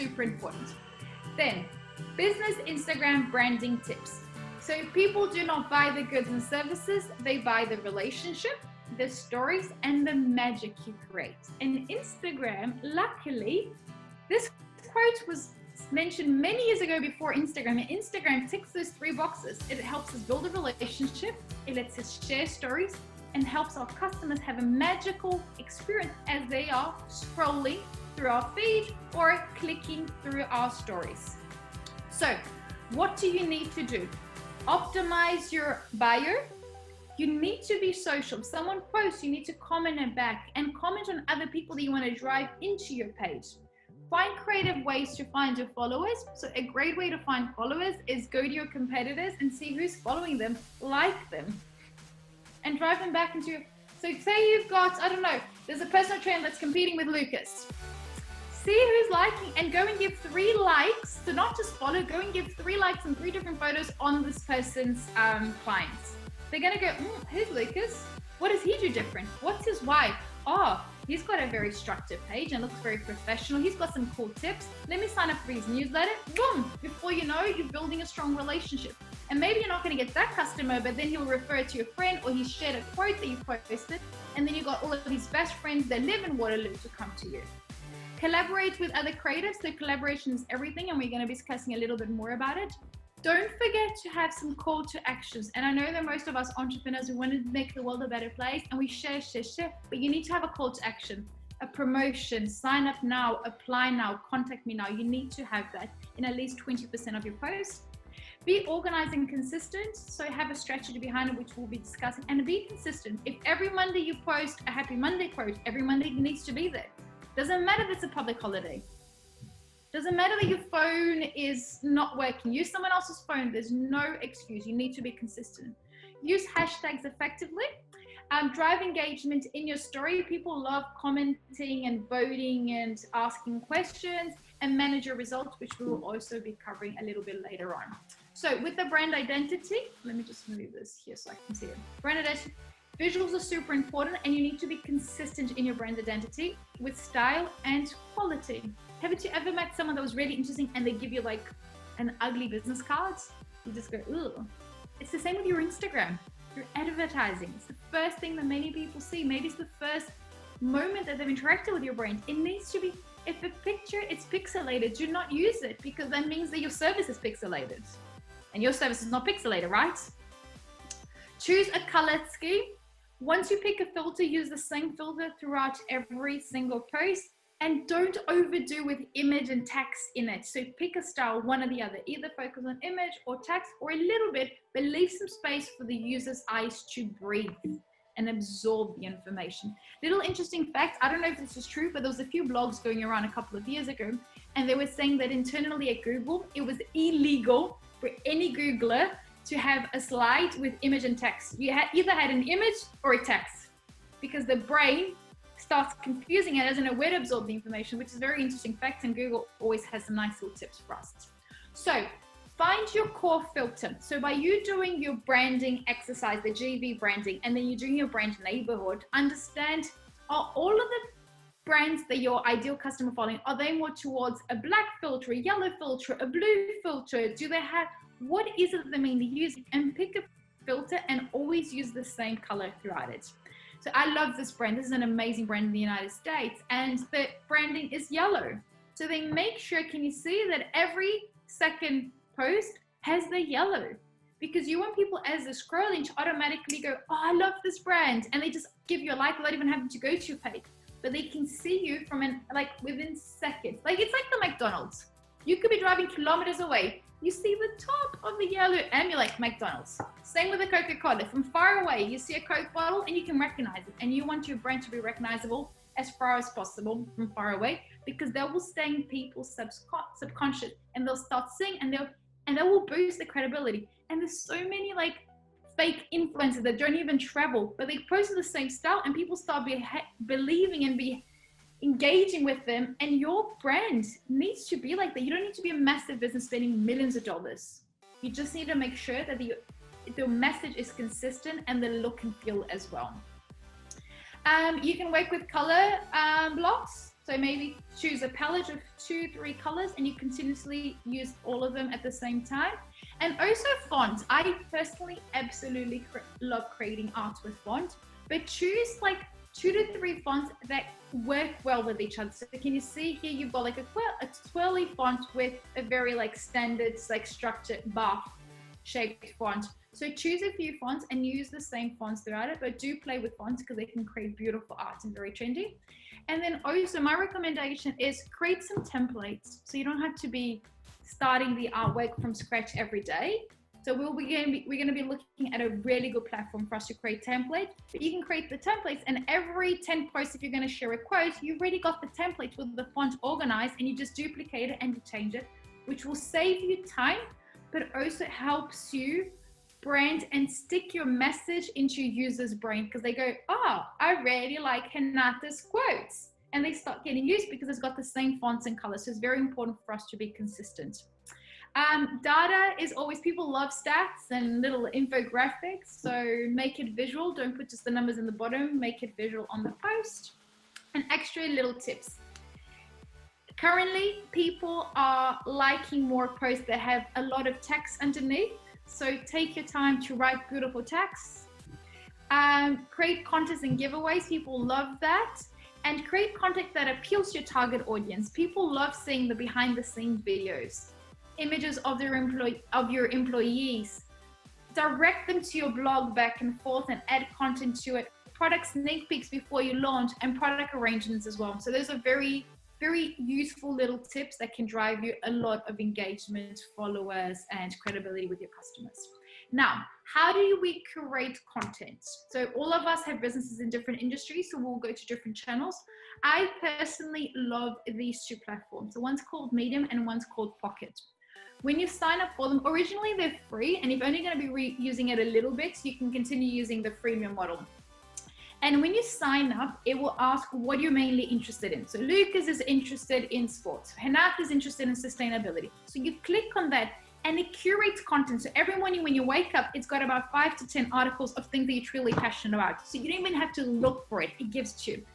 super important. Then, business Instagram branding tips. So people do not buy the goods and services, they buy the relationship, the stories, and the magic you create. And Instagram, luckily, this quote was mentioned many years ago before Instagram, and Instagram ticks those 3 boxes. It helps us build a relationship, it lets us share stories, and helps our customers have a magical experience as they are scrolling through our feed or clicking through our stories. So, what do you need to do? Optimize your bio. You need to be social. If someone posts, you need to comment it back and comment on other people that you want to drive into your page. Find creative ways to find your followers. So a great way to find followers is go to your competitors and see who's following them, like them, and drive them back into your... So say you've got, I don't know, there's a personal trainer that's competing with Lucas. See who's liking and go and give 3 likes. So not just follow, go and give 3 likes and 3 different photos on this person's clients. They're gonna go, who's Lucas? What does he do different? What's his why? Oh, he's got a very structured page and looks very professional. He's got some cool tips. Let me sign up for his newsletter. Boom! Before you know, you're building a strong relationship. And maybe you're not going to get that customer, but then he'll refer it to your friend, or he shared a quote that you posted, and then you got all of his best friends that live in Waterloo to come to you. Collaborate with other creatives. So collaboration is everything, and we're going to be discussing a little bit more about it. Don't forget to have some call to actions. And I know that most of us entrepreneurs, we want to make the world a better place, and we share, but you need to have a call to action, a promotion, sign up now, apply now, contact me now. You need to have that in at least 20% of your posts. Be organized and consistent. So have a strategy behind it, which we'll be discussing, and be consistent. If every Monday you post a Happy Monday quote, every Monday it needs to be there. Doesn't matter if it's a public holiday. Doesn't matter that your phone is not working. Use someone else's phone. There's no excuse. You need to be consistent. Use hashtags effectively. Drive engagement in your story. People love commenting and voting and asking questions, and manage your results, which we will also be covering a little bit later on. So with the brand identity, let me just move this here so I can see it. Brand identity, visuals are super important, and you need to be consistent in your brand identity with style and quality. Haven't you ever met someone that was really interesting and they give you like an ugly business card? You just go, ugh. It's the same with your Instagram. Your advertising. It's the first thing that many people see. Maybe it's the first moment that they've interacted with your brand. It needs to be, if a picture is pixelated, do not use it, because that means that your service is pixelated. And your service is not pixelated, right? Choose a color scheme. Once you pick a filter, use the same filter throughout every single post. And don't overdo with image and text in it. So pick a style, one or the other. Either focus on image or text, or a little bit, but leave some space for the user's eyes to breathe and absorb the information. Little interesting fact, I don't know if this is true, but there was a few blogs going around a couple of years ago, and they were saying that internally at Google, it was illegal for any Googler to have a slide with image and text. You either had an image or a text, because the brain starts confusing it, doesn't know where to absorb the information, which is a very interesting fact, and Google always has some nice little tips for us. So find your core filter. So by you doing your branding exercise, the GV branding, and then you're doing your brand neighborhood, understand, are all of the brands that your ideal customer following, are they more towards a black filter, a yellow filter, a blue filter? Do they have, what is it that they mainly use? And pick a filter and always use the same color throughout it. So I love this brand. This is an amazing brand in the United States, and the branding is yellow. So they make sure, can you see that every second post has the yellow? Because you want people as they're scrolling to automatically go, oh, I love this brand. And they just give you a like without even having to go to your page. But they can see you from within seconds. Like it's like the McDonald's. You could be driving kilometers away. You see the top of the yellow and you're like, McDonald's. Same with the Coca-Cola. From far away, you see a Coke bottle and you can recognize it. And you want your brand to be recognizable as far as possible from far away, because that will stay in people's subconscious, and they'll start seeing, and that will boost the credibility. And there's so many like fake influencers that don't even travel, but they post the same style and people start believing and be engaging with them. And your brand needs to be like that. You don't need to be a massive business spending millions of dollars. You just need to make sure that the message is consistent and the look and feel as well. You can work with color blocks. So maybe choose a palette of 2-3 colors and you continuously use all of them at the same time. And also fonts. I personally absolutely love creating art with font, but choose like 2 to 3 fonts that work well with each other. So can you see here, you've got like a twirly font with a very like standard, like structured bar shaped font. So choose a few fonts and use the same fonts throughout it, but do play with fonts because they can create beautiful art and very trendy. And then also my recommendation is create some templates. So you don't have to be starting the artwork from scratch every day. So we're going to be looking at a really good platform for us to create templates. But you can create the templates, and every 10 posts, if you're going to share a quote, you've already got the template with the font organized, and you just duplicate it and you change it, which will save you time, but also helps you brand and stick your message into your user's brain, because they go, oh, I really like Renata's quotes. And they start getting used because it's got the same fonts and colors. So it's very important for us to be consistent. Data is always, people love stats and little infographics. So make it visual. Don't put just the numbers in the bottom. Make it visual on the post. And extra little tips. Currently, people are liking more posts that have a lot of text underneath. So take your time to write beautiful text. Create contests and giveaways. People love that. And create content that appeals to your target audience. People love seeing the behind the scenes videos, images of your employees. Direct them to your blog back and forth and add content to it. Product sneak peeks before you launch and product arrangements as well. So those are very, very useful little tips that can drive you a lot of engagement, followers, and credibility with your customers. Now, how do we create content? So all of us have businesses in different industries, so we'll go to different channels. I personally love these two platforms. So one's called Medium and one's called Pocket. When you sign up for them, originally they're free, and you're only going to be using it a little bit, so you can continue using the freemium model. And when you sign up, it will ask what you're mainly interested in. So Lucas is interested in sports. Renata is interested in sustainability. So you click on that and it curates content. So every morning when you wake up, it's got about 5 to 10 articles of things that you're truly passionate about. So you don't even have to look for it. It gives to you.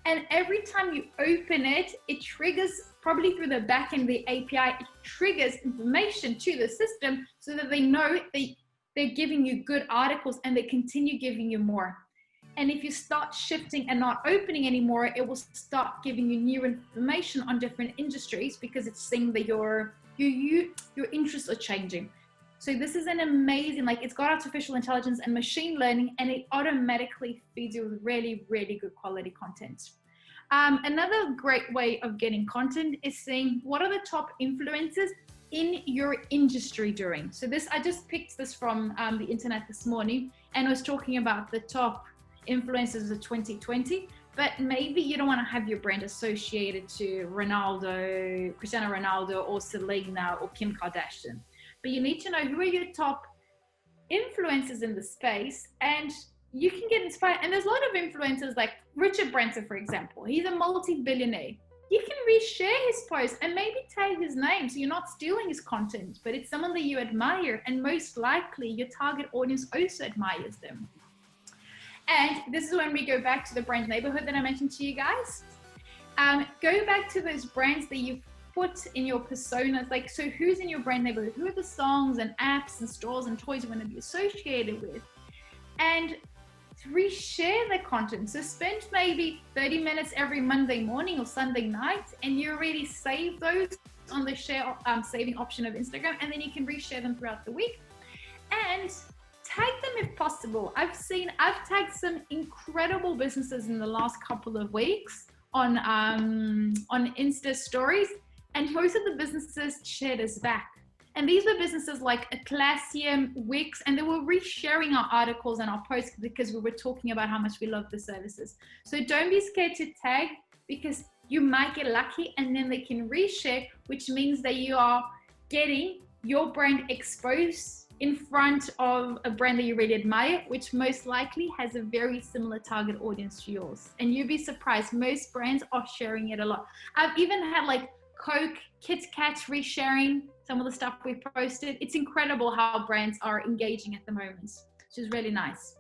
And every time you open it, it triggers, probably through the back end of the API, it triggers information to the system so that they know they're giving you good articles and they continue giving you more. And if you start shifting and not opening anymore, it will start giving you new information on different industries because it's seeing that your interests are changing. So this is an amazing, like it's got artificial intelligence and machine learning, and it automatically feeds you with really, really good quality content. Another great way of getting content is seeing what are the top influencers in your industry doing. So this, I just picked this from the internet this morning and was talking about the top influencers of 2020, but maybe you don't want to have your brand associated to Ronaldo, Cristiano Ronaldo, or Selena or Kim Kardashian. But you need to know who are your top influencers in the space, and you can get inspired. And there's a lot of influencers like Richard Branson, for example. He's a multi-billionaire. You can reshare his post and maybe tag his name, so you're not stealing his content, but it's someone that you admire, and most likely your target audience also admires them. And this is when we go back to the brand neighborhood that I mentioned to you guys. Go back to those brands that you've put in your personas. Like, so who's in your brand neighborhood? Who are the songs and apps and stores and toys you want to be associated with? And reshare the content. So spend maybe 30 minutes every Monday morning or Sunday night, and you already save those on the share saving option of Instagram, and then you can reshare them throughout the week. And tag them if possible. I've tagged some incredible businesses in the last couple of weeks on Insta stories, and most of the businesses shared us back. And these were businesses like Atlassian, Wix, and they were resharing our articles and our posts because we were talking about how much we love the services. So don't be scared to tag, because you might get lucky and then they can reshare, which means that you are getting your brand exposed in front of a brand that you really admire, which most likely has a very similar target audience to yours. And you'd be surprised, most brands are sharing it a lot. I've even had like Coke, Kit Kat resharing some of the stuff we've posted. It's incredible how brands are engaging at the moment, which is really nice.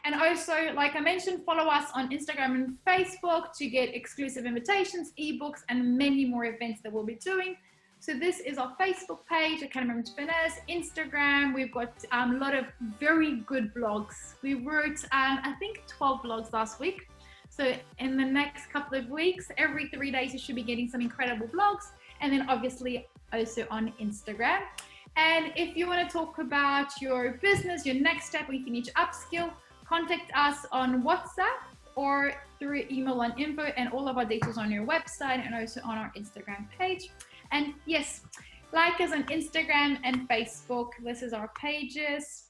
And also, like I mentioned, follow us on Instagram and Facebook to get exclusive invitations, ebooks, and many more events that we'll be doing. So this is our Facebook page, Academy of Entrepreneurs. Instagram, we've got a lot of very good blogs. We wrote, I think, 12 blogs last week. So in the next couple of weeks, every 3 days, you should be getting some incredible blogs. And then obviously also on Instagram. And if you want to talk about your business, your next step, or if you need to upskill, contact us on WhatsApp or through email on info, and all of our details on your website and also on our Instagram page. And yes, like us on Instagram and Facebook. This is our pages.